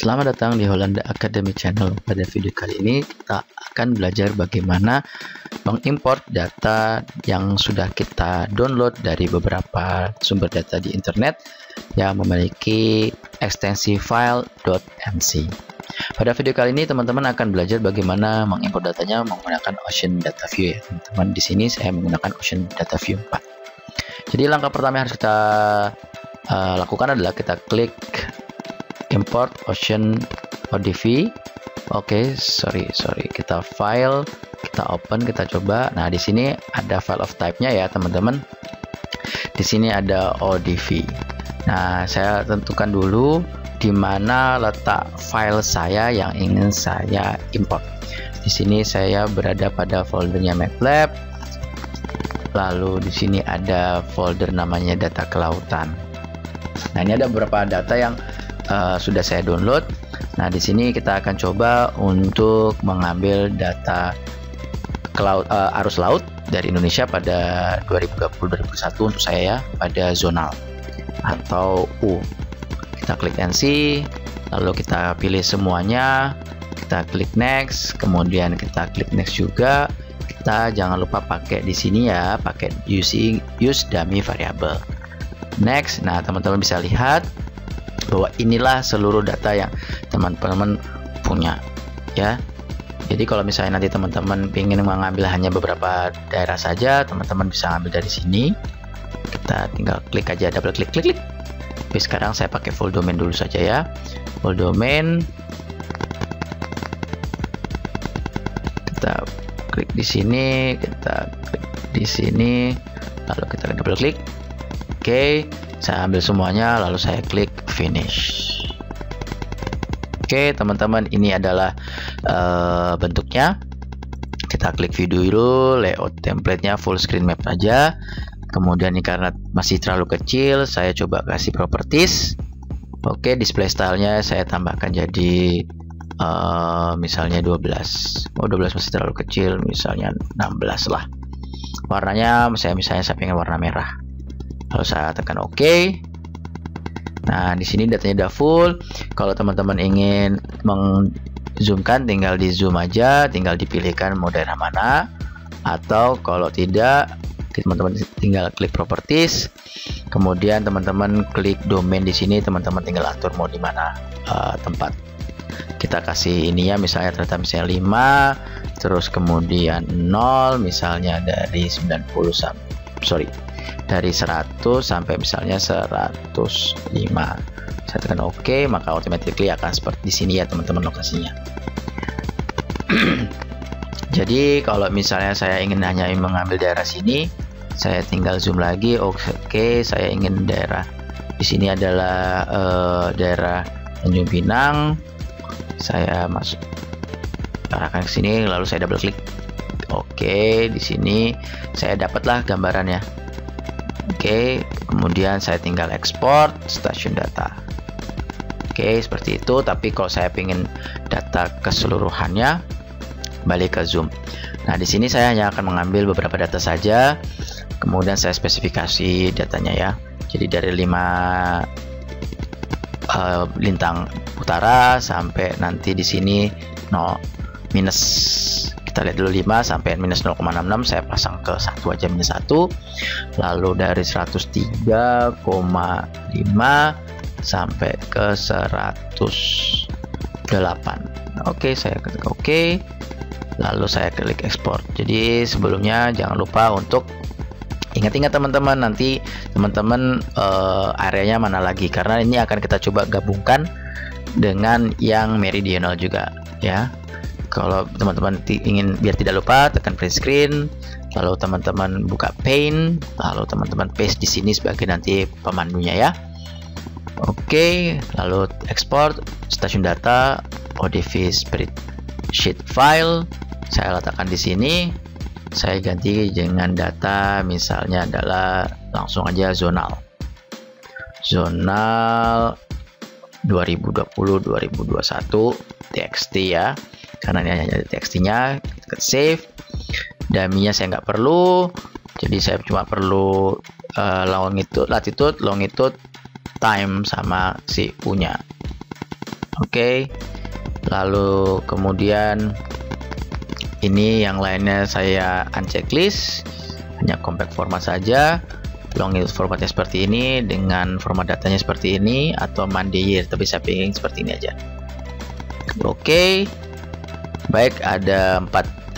Selamat datang di Holanda Academy Channel. Pada video kali ini kita akan belajar bagaimana mengimport data yang sudah kita download dari beberapa sumber data di internet yang memiliki ekstensi file.mc. Pada video kali ini teman-teman akan belajar bagaimana mengimport datanya menggunakan Ocean Data View ya. Teman-teman, di sini saya menggunakan Ocean Data View 4. Jadi langkah pertama yang harus kita lakukan adalah kita klik import Ocean ODV. Oke, sorry, kita file, kita open, kita coba. Nah, di sini ada file of type-nya ya, teman-teman. Di sini ada ODV. Nah, saya tentukan dulu di mana letak file saya yang ingin saya import. Di sini saya berada pada foldernya MATLAB. Lalu di sini ada folder namanya data kelautan. Nah, ini ada beberapa data yang sudah saya download. Nah, di sini kita akan coba untuk mengambil data arus laut dari Indonesia pada 2020-2021 untuk saya ya, pada zonal atau U. Kita klik NC, lalu kita pilih semuanya, kita klik next, kemudian kita klik next juga. Kita jangan lupa pakai di sini ya, pakai use dummy variable. Next. Nah, teman-teman bisa lihat bahwa inilah seluruh data yang teman-teman punya ya. Jadi kalau misalnya nanti teman-teman ingin mengambil hanya beberapa daerah saja, teman-teman bisa ambil dari sini. Kita tinggal klik aja, double klik. Tapi sekarang saya pakai full domain dulu saja ya. Full domain. Kita klik di sini, kita klik di sini, lalu kita double klik. Oke, saya ambil semuanya, lalu saya klik finish. Oke, teman-teman, ini adalah bentuknya. Kita klik view dulu, layout template-nya full screen map aja. Kemudian ini karena masih terlalu kecil, saya coba kasih properties. Oke, display style-nya saya tambahkan jadi misalnya 12. Oh, 12 masih terlalu kecil, misalnya 16 lah. Warnanya misalnya saya pengen warna merah. Lalu saya tekan OK. Nah, di sini datanya udah full. Kalau teman-teman ingin mengzoomkan, tinggal di zoom aja, tinggal dipilihkan mau daerah mana. Atau kalau tidak, teman-teman tinggal klik properties. Kemudian teman-teman klik domain di sini, teman-teman tinggal atur mau di mana tempat. Kita kasih ininya misalnya ternyata misalnya 5, terus kemudian 0, misalnya dari 90 dari 100 sampai misalnya 105. Saya tekan OK, maka automatically akan seperti di sini ya, teman-teman, lokasinya. Jadi kalau misalnya saya ingin hanya mengambil daerah sini, saya tinggal zoom lagi. Oke, saya ingin daerah di sini adalah daerah Tanjung Pinang. Saya masuk arahkan ke sini, lalu saya double klik. Oke, di sini saya dapatlah gambarannya. Oke, kemudian saya tinggal ekspor stasiun data. Oke, seperti itu. Tapi kalau saya ingin data keseluruhannya, balik ke zoom. Nah, di sini saya hanya akan mengambil beberapa data saja. Kemudian saya spesifikasi datanya ya. Jadi dari 5 lintang utara sampai nanti di sini 0 minus. Kita lihat dulu 5 sampai minus 0,66, saya pasang ke 1 aja, minus 1. Lalu dari 103,5 sampai ke 108. Oke, saya klik OK. Lalu saya klik ekspor. Jadi sebelumnya jangan lupa untuk ingat-ingat teman-teman, nanti teman-teman areanya mana lagi, karena ini akan kita coba gabungkan dengan yang meridional juga ya. Kalau teman-teman ingin biar tidak lupa, tekan print screen, lalu teman-teman buka Paint, lalu teman-teman paste di sini sebagai nanti pemandunya ya. Oke, lalu ekspor stasiun data ODV spreadsheet file. Saya letakkan di sini. Saya ganti dengan data misalnya adalah langsung aja zonal. Zonal 2020-2021 TXT ya. Karena ini hanya TXT-nya, kita save. Dummy-nya saya nggak perlu, jadi saya cuma perlu latitude, longitude, time sama si U-nya. Oke. Lalu kemudian ini yang lainnya saya unchecklist, hanya compact format saja. Long itu formatnya seperti ini, dengan format datanya seperti ini, atau Monday year, tapi saya pengen seperti ini aja. Oke. Baik, ada 4256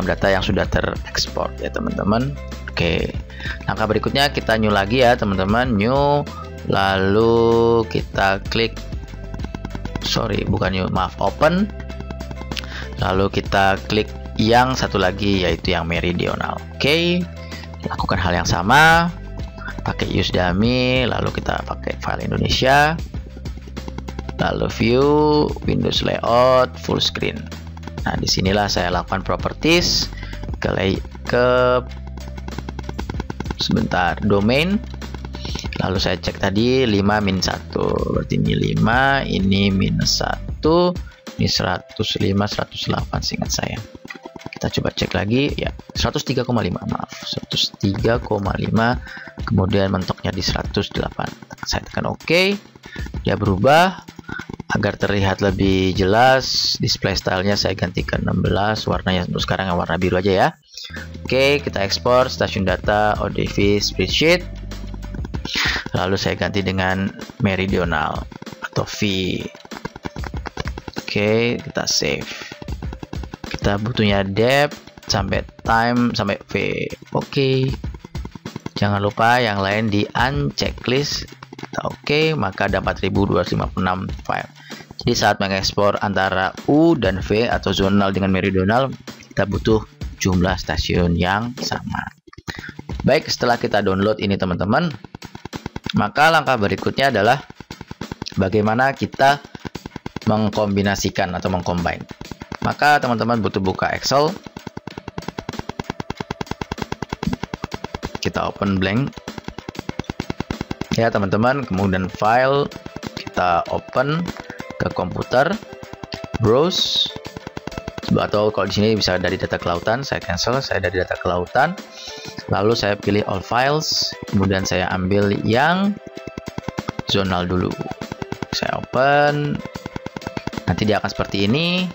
data yang sudah terekspor ya teman-teman. Oke. Langkah berikutnya kita new lagi ya teman-teman, new, lalu kita klik, open. Lalu kita klik yang satu lagi, yaitu yang meridional. Oke. Lakukan hal yang sama, pakai use dummy, lalu kita pakai file Indonesia, lalu view, Windows layout, full screen. Nah, disinilah saya lakukan properties, domain, lalu saya cek tadi 5-1, berarti ini 5, ini -1, ini 105, 108 seingat saya. Kita coba cek lagi ya, 103,5, maaf, 103,5, kemudian mentoknya di 108. Saya tekan OK, dia berubah. Agar terlihat lebih jelas, display stylenya saya gantikan 16, warnanya untuk sekarang yang warna biru aja ya. Oke, kita ekspor stasiun data ODV spreadsheet, lalu saya ganti dengan meridional atau V. Oke, kita save. Kita butuhnya depth sampai time sampai V. Oke, jangan lupa yang lain di unchecklist. Oke, maka ada 4256 file. Jadi saat mengekspor antara U dan V atau zonal dengan meridional, kita butuh jumlah stasiun yang sama. Baik, setelah kita download ini teman-teman, maka langkah berikutnya adalah bagaimana kita mengkombinasikan atau mengcombine. Maka teman-teman butuh buka Excel. Kita open blank ya teman-teman, kemudian file kita open ke komputer, browse, atau kalau di sini bisa dari data kelautan, saya cancel, saya dari data kelautan, lalu saya pilih all files, kemudian saya ambil yang zonal dulu, saya open, nanti dia akan seperti ini,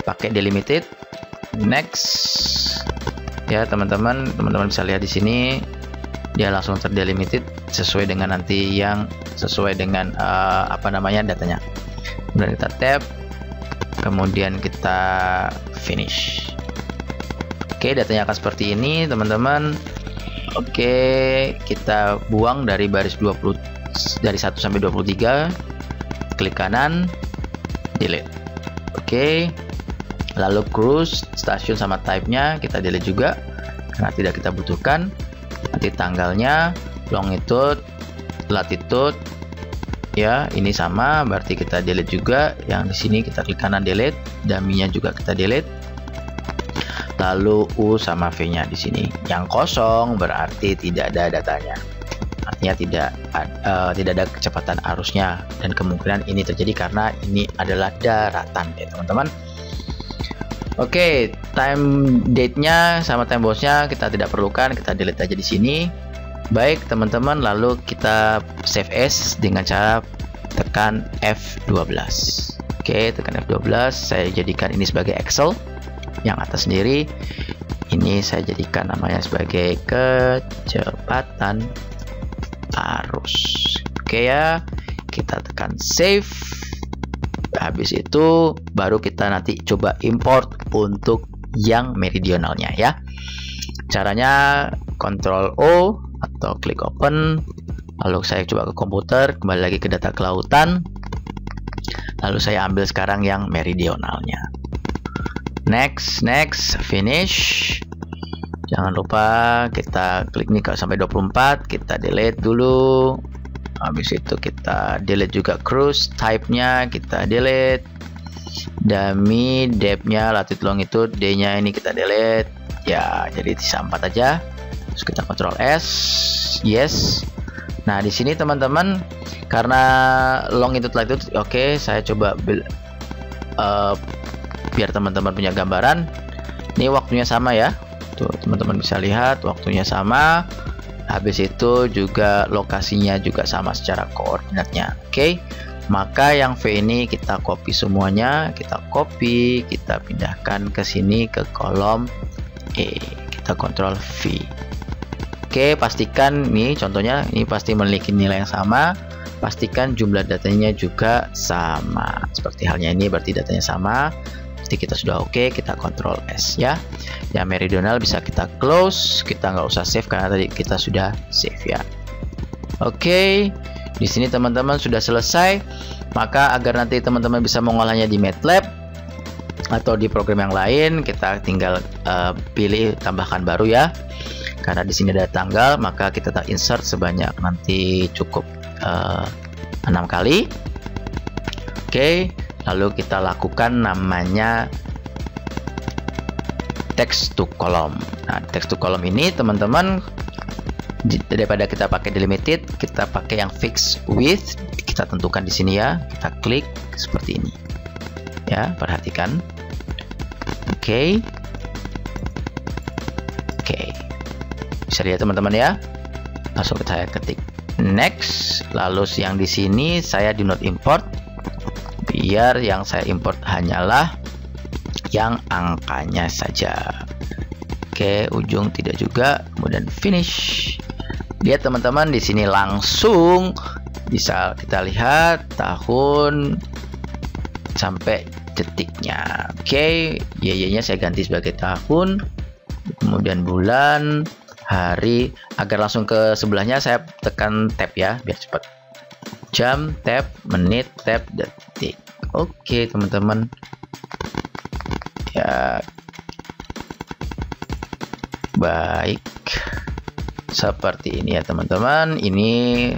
pakai delimited, next ya teman-teman bisa lihat di sini dia langsung terdelimited sesuai dengan nanti yang sesuai dengan datanya. Kemudian kita tab, kemudian kita finish. Oke, datanya akan seperti ini teman-teman. Oke, kita buang dari baris 20 dari 1 sampai 23, klik kanan, delete. Oke, lalu cruise stasiun sama type-nya kita delete juga karena tidak kita butuhkan. Nanti tanggalnya, longitude, latitude, ya ini sama, berarti kita delete juga. Yang di sini kita klik kanan delete, dummy-nya juga kita delete. Lalu U sama V-nya di sini yang kosong berarti tidak ada datanya. Artinya tidak ada kecepatan arusnya, dan kemungkinan ini terjadi karena ini adalah daratan ya teman-teman. Oke, time date-nya sama time box-nya kita tidak perlukan, kita delete aja di sini. Baik teman-teman, lalu kita save as dengan cara tekan F12. Oke, tekan F12, saya jadikan ini sebagai Excel. Yang atas sendiri ini saya jadikan namanya sebagai kecepatan arus. Oke ya, kita tekan save. Habis itu baru kita nanti coba import untuk yang meridionalnya ya. Caranya Ctrl O atau klik open, lalu saya coba ke komputer, kembali lagi ke data kelautan, lalu saya ambil sekarang yang meridionalnya. Next, finish. Jangan lupa kita klik nih sampai 24, kita delete dulu. Habis itu kita delete juga cruise, type-nya kita delete, dummy, depth-nya, latitude, longitude, D-nya ini kita delete. Ya, jadi sisa 4 aja. Terus kita Ctrl S, yes. Nah, di sini teman-teman karena longitude, latitude, oke, saya coba biar teman-teman punya gambaran. Ini waktunya sama ya. Tuh, teman-teman bisa lihat waktunya sama. Habis itu juga lokasinya juga sama secara koordinatnya. Oke. Maka yang V ini kita copy semuanya, kita pindahkan ke sini ke kolom E. Kita Ctrl V. Oke, pastikan nih contohnya ini pasti memiliki nilai yang sama. Pastikan jumlah datanya juga sama. Seperti halnya ini berarti datanya sama. Jadi kita sudah oke, kita Ctrl S ya. Yang meridional bisa kita close, kita nggak usah save karena tadi kita sudah save ya. Oke, di sini teman-teman sudah selesai. Maka agar nanti teman-teman bisa mengolahnya di MATLAB atau di program yang lain, kita tinggal pilih tambahkan baru ya. Karena di sini ada tanggal, maka kita insert sebanyak nanti cukup 6 kali. Oke, lalu kita lakukan namanya text to column. Nah, text to column ini teman-teman, daripada kita pakai delimited, kita pakai yang fixed width. Kita tentukan di sini ya, kita klik seperti ini ya, perhatikan. Oke, bisa lihat teman-teman ya. Langsung saya ketik next, lalu yang di sini saya do not import, biar yang saya import hanyalah yang angkanya saja. Oke, ujung tidak juga, kemudian finish. Lihat teman-teman, di sini langsung bisa kita lihat tahun sampai detiknya. Oke, Y-nya saya ganti sebagai tahun, kemudian bulan, hari. Agar langsung ke sebelahnya saya tekan tab ya, biar cepat. Jam, tab, menit, tab, detik. Oke teman-teman ya, baik, seperti ini ya teman-teman. Ini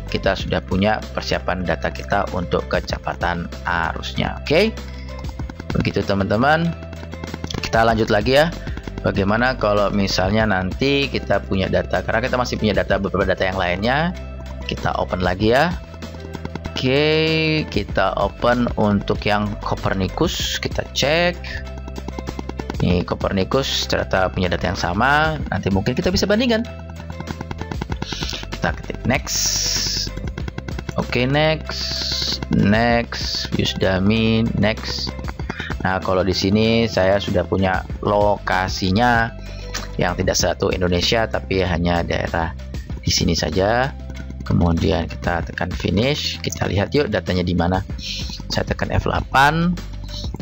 kita sudah punya persiapan data kita untuk kecepatan arusnya. Oke, begitu teman-teman. Kita lanjut lagi ya. Bagaimana kalau misalnya nanti kita punya data, karena kita masih punya data, beberapa data yang lainnya. Kita open lagi ya. Oke, kita open untuk yang Copernicus, kita cek. Ini Copernicus ternyata punya data yang sama. Nanti mungkin kita bisa bandingkan. Kita ketik next. Oke, next, use dummy, next. Nah, kalau di sini saya sudah punya lokasinya yang tidak satu Indonesia, tapi hanya daerah di sini saja. Kemudian kita tekan finish. Kita lihat yuk datanya di mana. Saya tekan F8.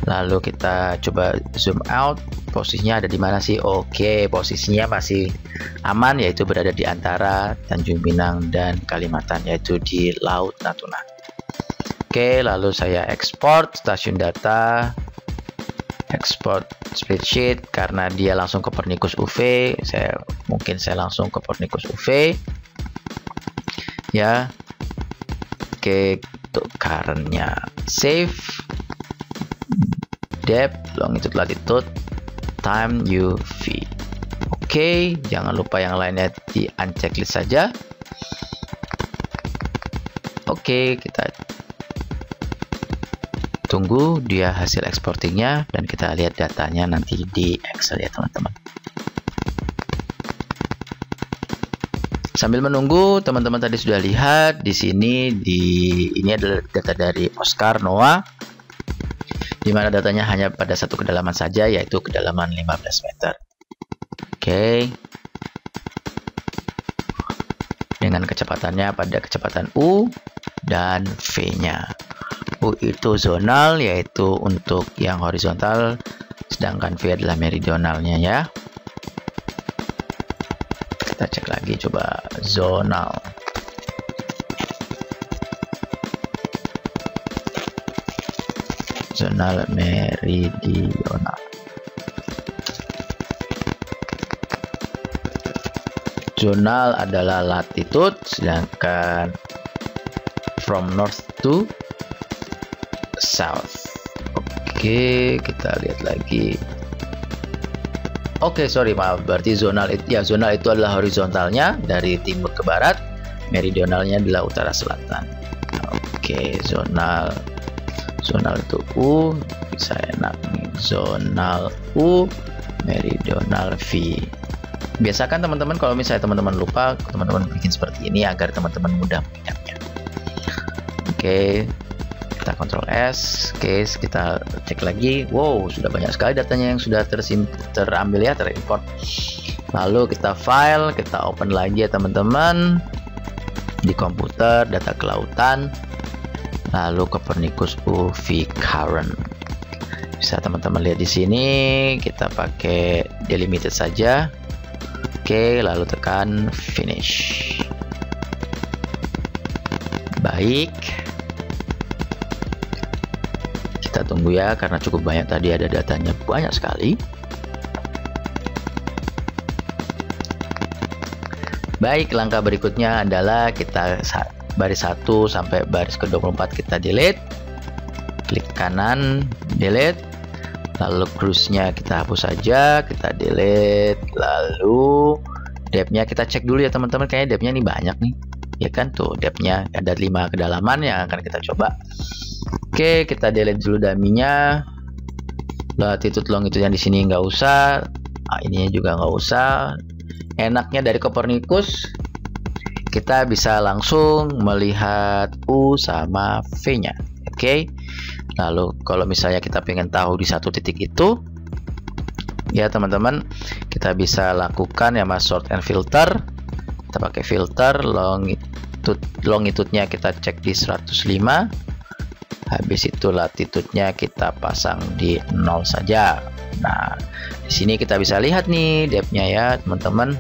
Lalu kita coba zoom out. Posisinya ada di mana sih? Oke, posisinya masih aman, yaitu berada di antara Tanjung Pinang dan Kalimantan, yaitu di Laut Natuna. Oke, lalu saya export stasiun data. Export spreadsheet, karena dia langsung Copernicus UV, mungkin saya langsung Copernicus UV ya. Oke, untuk currentnya save, depth, longitude, latitude, time, UV. Oke, jangan lupa yang lainnya di unchecklist saja. Oke, kita tunggu dia hasil exportingnya dan kita lihat datanya nanti di Excel ya teman-teman. Sambil menunggu, teman-teman tadi sudah lihat di sini, ini adalah data dari Oscar Noah, di mana datanya hanya pada satu kedalaman saja, yaitu kedalaman 15 meter. Oke, dengan kecepatannya pada kecepatan U dan V-nya. U itu zonal, yaitu untuk yang horizontal, sedangkan V adalah meridionalnya ya. Kita cek lagi, coba zonal. Zonal meridional. Zonal adalah latitude, sedangkan from north to south. Oke, kita lihat lagi. Oke, sorry, maaf. Berarti zonal itu adalah horizontalnya dari timur ke barat, meridionalnya adalah utara selatan. Oke, zonal itu U, bisa enak nih. Zonal U, meridional V. Biasakan teman-teman kalau misalnya teman-teman lupa, teman-teman bikin seperti ini agar teman-teman mudah mengingatnya. Oke. kita Ctrl S. Oke, kita cek lagi. Wow, sudah banyak sekali datanya yang sudah terambil ya, terimport. Lalu kita file, kita open lagi ya teman-teman di komputer, data kelautan, lalu Copernicus UV current. Bisa teman-teman lihat di sini, kita pakai delimited saja. Oke, lalu tekan finish. Baik, kita tunggu ya, karena cukup banyak tadi, ada datanya banyak sekali. Baik, langkah berikutnya adalah kita baris 1 sampai baris ke-24 kita delete, klik kanan delete, lalu cruise-nya kita hapus saja, kita delete, lalu depth-nya kita cek dulu ya teman-teman, kayaknya depth-nya ini banyak nih ya kan, tuh depth-nya ada 5 kedalaman yang akan kita coba. Oke, kita delete dulu dummy-nya, latitude longitude yang di sini nggak usah, ininya juga nggak usah. Enaknya dari Copernicus kita bisa langsung melihat U sama V-nya. Oke, lalu kalau misalnya kita pengen tahu di satu titik itu ya teman-teman, kita bisa lakukan yang mas sort and filter. Kita pakai filter longitude-nya kita cek di 105, habis itu latitude-nya kita pasang di 0 saja. Nah, di sini kita bisa lihat nih depth-nya ya teman-teman,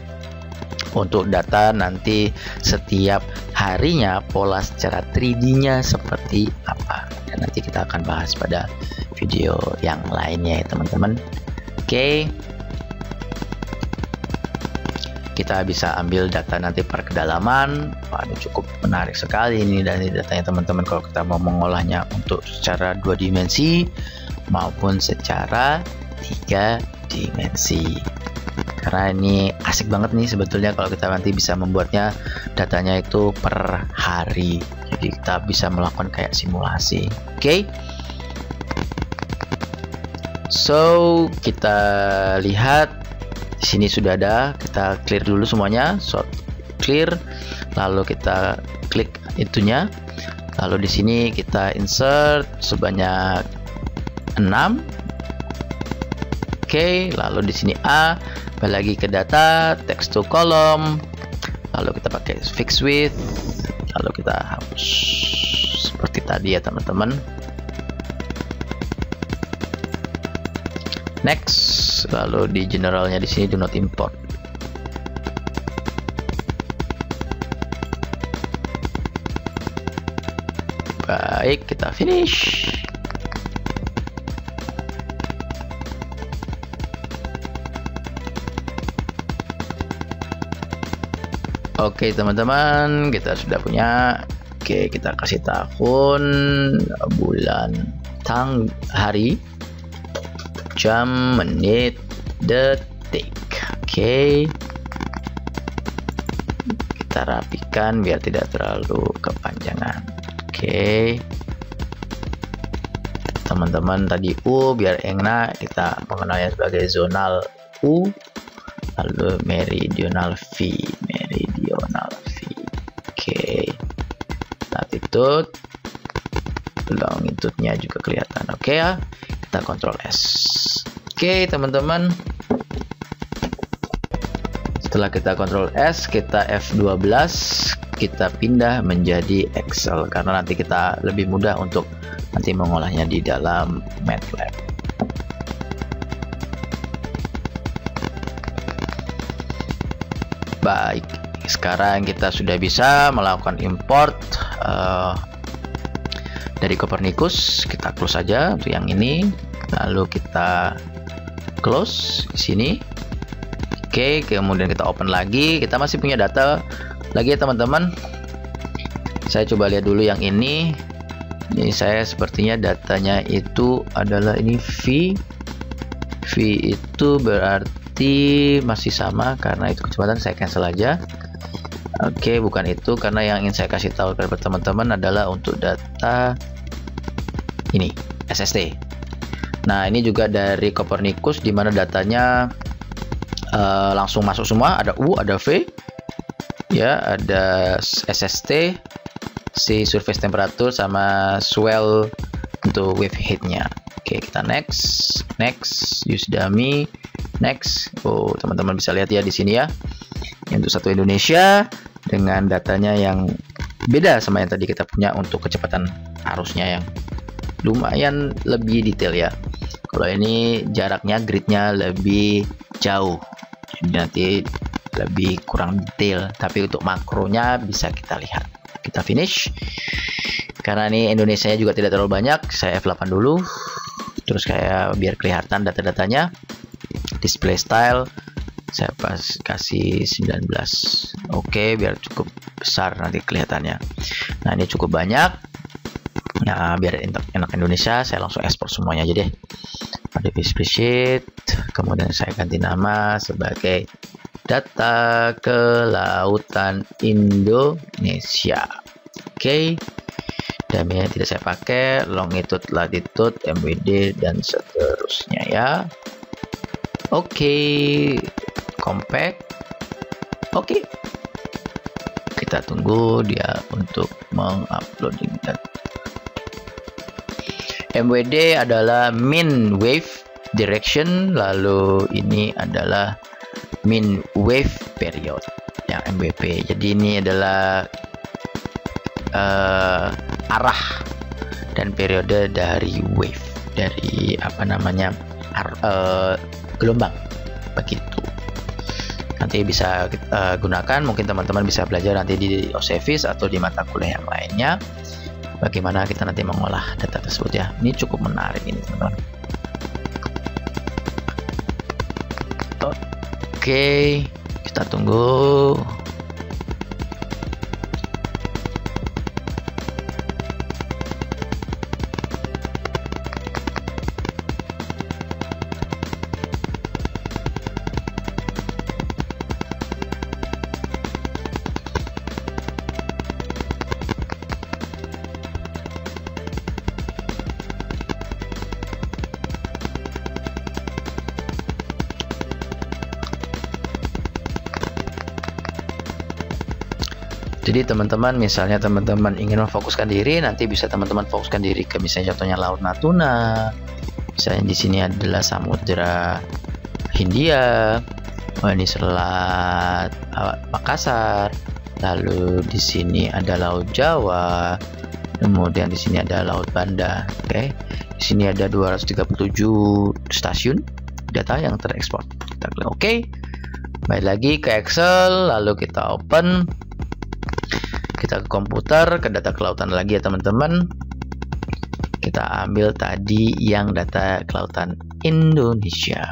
untuk data nanti setiap harinya pola secara 3D-nya seperti apa, dan nanti kita akan bahas pada video yang lainnya ya teman-teman. Oke, kita bisa ambil data nanti per kedalaman. Wah, ini cukup menarik sekali ini dari datanya teman-teman, kalau kita mau mengolahnya untuk secara 2 dimensi maupun secara 3 dimensi, karena ini asik banget nih sebetulnya kalau kita nanti bisa membuatnya datanya itu per hari, jadi kita bisa melakukan kayak simulasi. Oke, so kita lihat di sini sudah ada, kita clear dulu semuanya, sort clear, lalu kita klik itunya, lalu di sini kita insert sebanyak 6. Oke, lalu di sini A, balik lagi ke data, text to column, lalu kita pakai fix width, lalu kita hapus seperti tadi ya teman-teman. Next, lalu di generalnya di sini do not import. Baik, kita finish. Oke teman-teman, kita sudah punya. Oke, kita kasih tahun, bulan, hari, jam, menit, detik. Oke, kita rapikan biar tidak terlalu kepanjangan. Oke, teman-teman tadi U biar enak, kita mengenalnya sebagai zonal U, lalu meridional V. Oke, latitude, longitude-nya juga kelihatan. Oke ya, kita Ctrl S. Oke teman-teman, setelah kita Ctrl S, kita F12, kita pindah menjadi Excel, karena nanti kita lebih mudah untuk nanti mengolahnya di dalam MATLAB. Baik, sekarang kita sudah bisa melakukan import dari Copernicus. Kita close saja untuk yang ini, lalu kita close di sini. Oke, kemudian kita open lagi. Kita masih punya data lagi ya teman-teman. Saya coba lihat dulu yang ini. Ini saya sepertinya datanya itu adalah ini V. V itu berarti masih sama, karena itu kecepatan saya cancel aja. Oke, bukan itu, karena yang ingin saya kasih tahu kepada teman-teman adalah untuk data ini SST. Nah, ini juga dari Copernicus, di mana datanya langsung masuk semua, ada U, ada V, ya, ada SST, si surface temperature sama swell untuk wave height-nya. Oke, kita next, use dummy, next. Oh, teman-teman bisa lihat ya di sini ya. Untuk satu Indonesia dengan datanya yang beda sama yang tadi kita punya untuk kecepatan arusnya yang lumayan lebih detail ya. Kalau ini jaraknya gridnya lebih jauh, jadi nanti lebih kurang detail. Tapi untuk makronya bisa kita lihat. Kita finish. Karena ini Indonesia juga tidak terlalu banyak, saya F8 dulu. Terus kayak biar kelihatan data-datanya. Display style saya kasih 19. Oke, biar cukup besar nanti kelihatannya. Nah, ini cukup banyak. Nah, biar enak Indonesia, saya langsung ekspor semuanya aja deh. Ada spreadsheet, kemudian saya ganti nama sebagai data kelautan Indonesia. Oke. Daminya tidak saya pakai, longitude, latitude, MWD dan seterusnya ya. Oke, compact. Oke. Kita tunggu dia untuk menguploading data. MWD adalah mean wave direction, lalu ini adalah mean wave period yang MWP. Jadi ini adalah arah dan periode dari wave, dari gelombang begitu. Nanti bisa kita gunakan, mungkin teman-teman bisa belajar nanti di OCEVIS atau di mata kuliah yang lainnya bagaimana kita nanti mengolah data tersebut ya. Ini cukup menarik ini teman-teman. Oke, kita tunggu. Jadi teman-teman, misalnya teman-teman ingin memfokuskan diri, nanti bisa teman-teman fokuskan diri ke misalnya contohnya Laut Natuna. Misalnya di sini adalah Samudra Hindia. Oh, ini Selat Makassar. Lalu di sini ada Laut Jawa. Kemudian di sini ada Laut Banda. Oke. Di sini ada 237 stasiun data yang terekspor. Kita klik OK. Baik lagi ke Excel, lalu kita open. Kita ke komputer, ke data kelautan lagi ya teman-teman. Kita ambil tadi yang data kelautan Indonesia.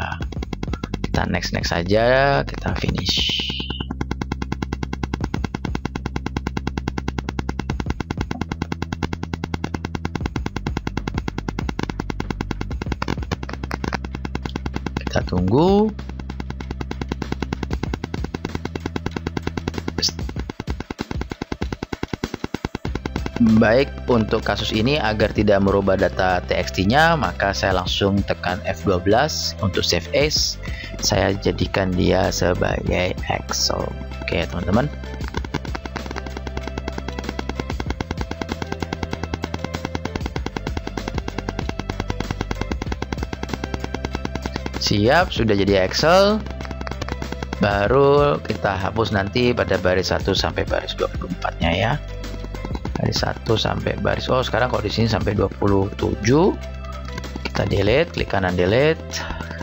Kita next saja, kita finish. Kita tunggu. Baik, untuk kasus ini agar tidak merubah data TXT-nya, maka saya langsung tekan F12 untuk save as. Saya jadikan dia sebagai Excel. Oke, teman-teman. Siap, sudah jadi Excel. Baru kita hapus nanti pada baris 1 sampai baris 24-nya ya. Dari 1 sampai baris, sekarang kalau di sini sampai 27 kita delete, klik kanan delete,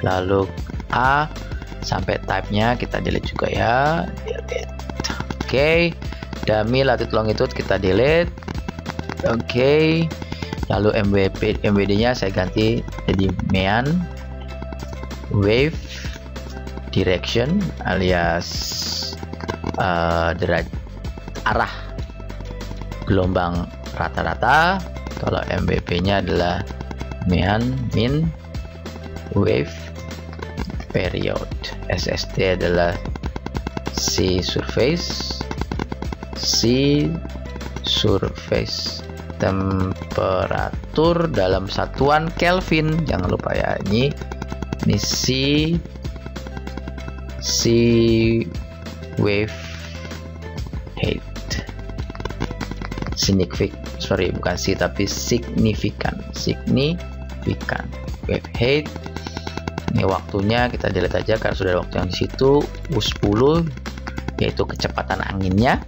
lalu A sampai type-nya kita delete juga ya, delete. Oke, dummy latitude longitude kita delete. Oke, lalu MWD-nya saya ganti jadi mean wave direction alias arah gelombang rata-rata. Kalau MWP-nya adalah mean wave period. SST adalah sea surface temperatur dalam satuan Kelvin. Jangan lupa ya, ini sea wave height. signifikan wave height. Ini waktunya kita delete aja karena sudah ada waktu yang di situ. U10 yaitu kecepatan anginnya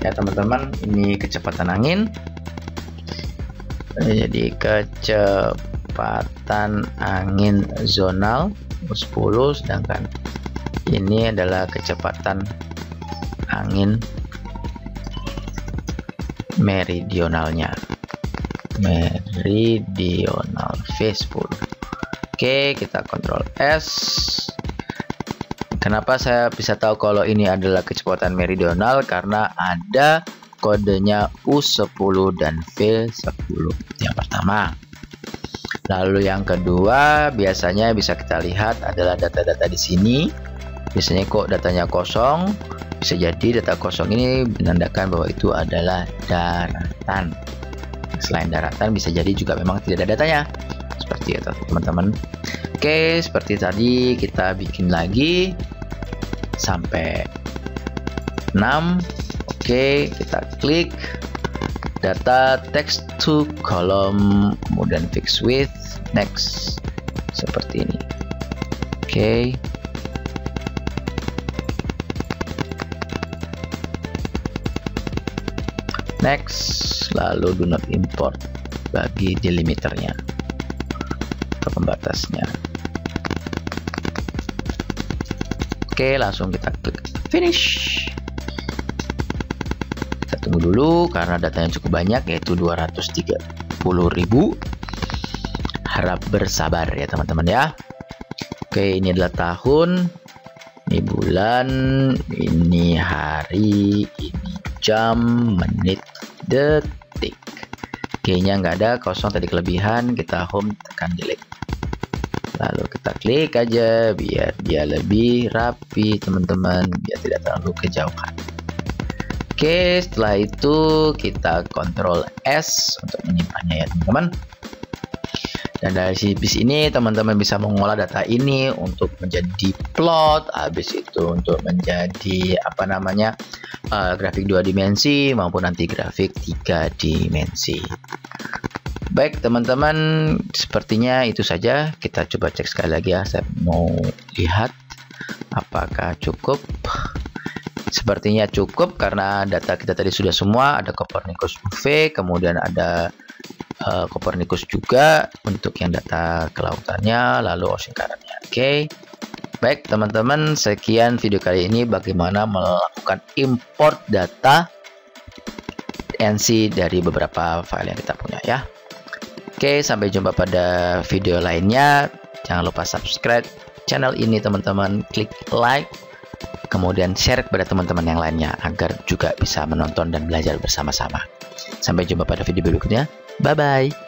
ya teman-teman, ini kecepatan angin. Jadi kecepatan angin zonal U10, sedangkan ini adalah kecepatan angin meridionalnya, meridional V10. Oke, kita Ctrl S. Kenapa saya bisa tahu kalau ini adalah kecepatan meridional? Karena ada kodenya U10 dan V10 yang pertama. Lalu yang kedua, biasanya bisa kita lihat adalah data-data di sini. Biasanya kok datanya kosong. Bisa jadi data kosong ini menandakan bahwa itu adalah daratan. Selain daratan, bisa jadi juga memang tidak ada datanya. Seperti itu teman-teman. Oke, seperti tadi kita bikin lagi sampai 6. Oke, kita klik data text to column, kemudian fix width, next, seperti ini. Oke, next, lalu do not import bagi delimiternya atau pembatasnya. Oke, langsung kita klik finish. Kita tunggu dulu karena datanya cukup banyak, yaitu 230.000. Harap bersabar ya teman-teman ya. Oke, ini adalah tahun, ini bulan, ini hari, ini jam, menit, detik. Kayaknya nggak ada, kosong tadi kelebihan. Kita home, tekan delete. Lalu kita klik aja biar dia lebih rapi teman-teman, biar tidak terlalu kejauhan. Oke, setelah itu kita Ctrl S untuk menyimpannya ya teman-teman. Dan dari sini teman-teman bisa mengolah data ini untuk menjadi plot, habis itu untuk menjadi grafik 2 dimensi maupun nanti grafik 3 dimensi. Baik teman-teman, sepertinya itu saja. Kita coba cek sekali lagi ya. Saya mau lihat apakah cukup. Sepertinya cukup karena data kita tadi sudah semua. Ada Copernicus UV, kemudian ada Copernicus juga untuk yang data kelautannya, lalu ocean current-nya. Oke. Baik teman-teman, sekian video kali ini bagaimana melakukan import data NC dari beberapa file yang kita punya ya. Oke, sampai jumpa pada video lainnya. Jangan lupa subscribe channel ini teman-teman, klik like, kemudian share kepada teman-teman yang lainnya agar juga bisa menonton dan belajar bersama-sama. Sampai jumpa pada video berikutnya. Bye-bye.